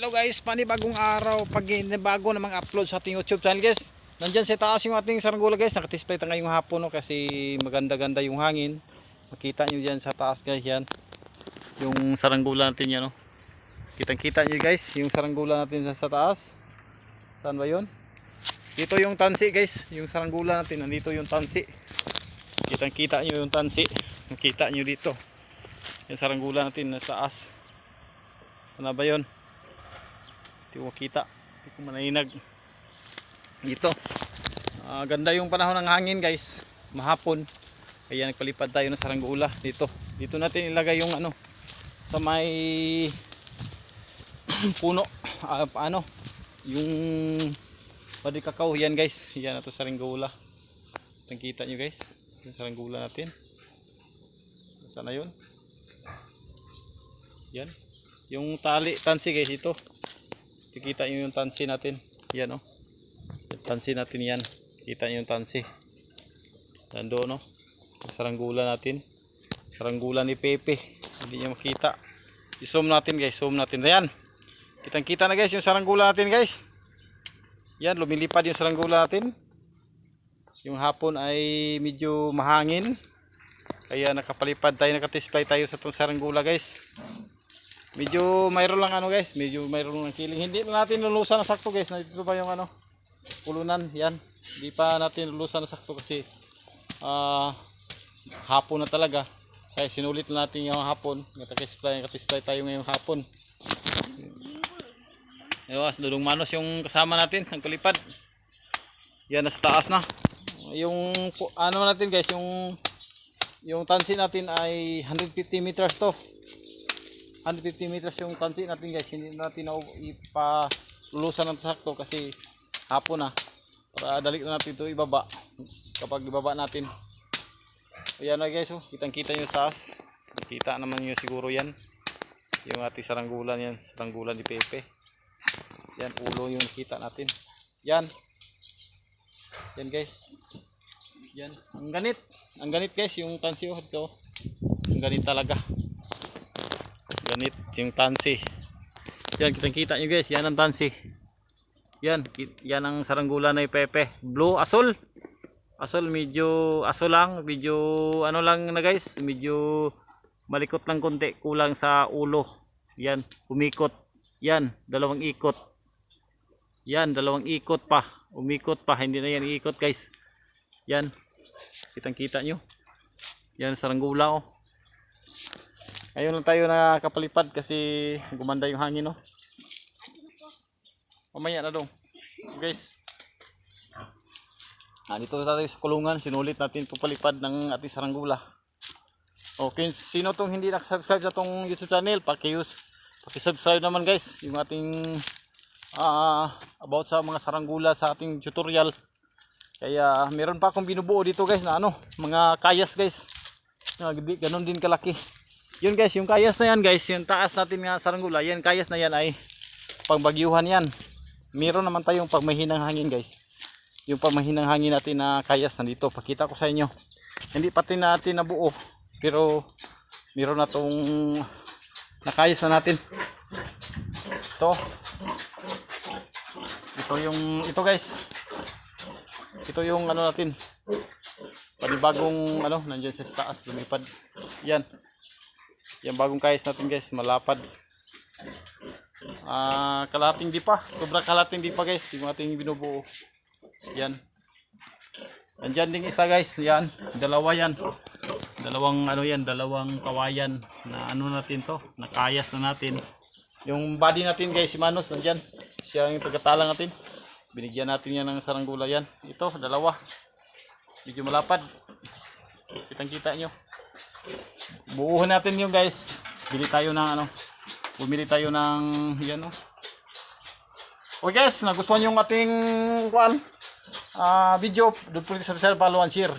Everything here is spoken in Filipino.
Hello guys, panibagong araw, bago na mga upload sa ating YouTube channel guys. Nandyan sa taas yung ating saranggola guys, nakatisplay tayo ngayong hapon no, kasi maganda-ganda yung hangin. Makita nyo dyan sa taas guys, yan. Yung saranggola natin yan no. Kitang-kita nyo guys, yung saranggola natin sa taas. Saan ba yun? Dito yung tansi guys, yung saranggola natin, nandito yung tansi. Kitang-kita nyo yung tansi, makita nyo dito. Yung saranggola natin sa taas. Ano ba yun? Hindi ko makita, hindi ko manainag dito. Ganda yung panahon ng hangin guys, mahapon, kaya nagpalipad tayo ng saranggola dito. Dito natin ilagay yung ano sa may puno, yung pwede kakao yan guys. Yan ito saranggola, nakikita nyo guys yung saranggola natin. Sana yun, yan yung tali tansi guys. Ito kita nyo yung tansi natin, yan o, yung tansi natin yan, kita nyo yung tansi nando no, saranggola natin, saranggola ni Pepe, hindi nyo makita. I-zoom natin guys, zoom natin, yan, kitang kita na guys yung saranggola natin guys. Yan, lumilipad yung saranggola natin. Yung hapon ay medyo mahangin, kaya nakapalipad tayo, nakatisplay tayo sa itong saranggola guys. Medyo mayroon lang ano guys, medyo mayroon lang kiling. Hindi na natin lulusan na sakto guys. Nandito pa yung ano, pulunan, yan. Hindi pa natin lulusan na sakto kasi hapon na talaga. Kaya sinulit na natin yung hapon. Nakatisplay tayo ngayong hapon. Ewas, dudong manos yung kasama natin, ang palipad. Yan, nasa taas na. Yung ano natin guys, yung tansi natin ay 150 meters to. 150 meters yung tansi natin guys. Hindi natin na ipalulusan ng sakto kasi hapon na, para dali na natin ito ibaba kapag ibaba natin. Ayan na guys, oh, kitang kita nyo sa taas, kita naman nyo siguro yan yung ating saranggola, yan saranggola ni Pepe. Yan ulo yung kita natin, yan yan guys, yan ang ganit guys yung tansi. Oh, ito ang ganit talaga, ganit yung tansi. Yan, kitang-kita nyo guys, yan ang tansi. Yan ang saranggola na Pepe. Blue, asul, medyo asul lang, medyo ano lang na guys, medyo malikot lang konti, kulang sa ulo. Yan, umikot. Yan, dalawang ikot. Yan, dalawang ikot pa, umikot pa, hindi na yan iikot guys. Yan, kitang-kita nyo. Yan saranggola oh. Ngayon lang tayo nakapalipad kasi gumanda yung hangin no. Mamaya na dong guys. Dito tayo sa kulungan, sinulit natin pupalipad ng ating saranggola. Okay, sino tong hindi nakasubscribe sa tong YouTube channel, paki-subscribe naman guys. Yung ating about sa mga saranggola sa ating tutorial. Kaya meron pa akong binubuo dito guys na ano, mga kayas guys. Ganon din kalaki. Yun guys, yung kayas na yan guys, yung taas natin nga saranggola, yan kayas na yan ay pangbagyuhan yan. Meron naman tayong pagmahinang hangin guys. Yung pagmahinang hangin natin na kayas nandito, pakita ko sa inyo. Hindi pati natin nabuo, pero meron na tong nakayas na natin. Ito guys, ito yung ano natin, panibagong ano, nandiyan sa taas, lumipad. Yan, yung bagong kayas natin guys, malapad. Kalahating di pa, sobrang kalahating di pa guys yung ating binubuo. Yan, nandyan ding isa guys, yan, dalawa yan, dalawang ano yan, dalawang kawayan na ano natin to, nakayas na natin. Yung body natin guys, si Manos nandyan, siya yung tagatalang natin, binigyan natin yan ng saranggola. Yan, ito dalawa, medyo malapad, kitang kita nyo. Buuhin natin yung guys. Bumili tayo ng yan oh. Okay guys, nagustuhan yung ating video, don't forget to subscribe, follow and share.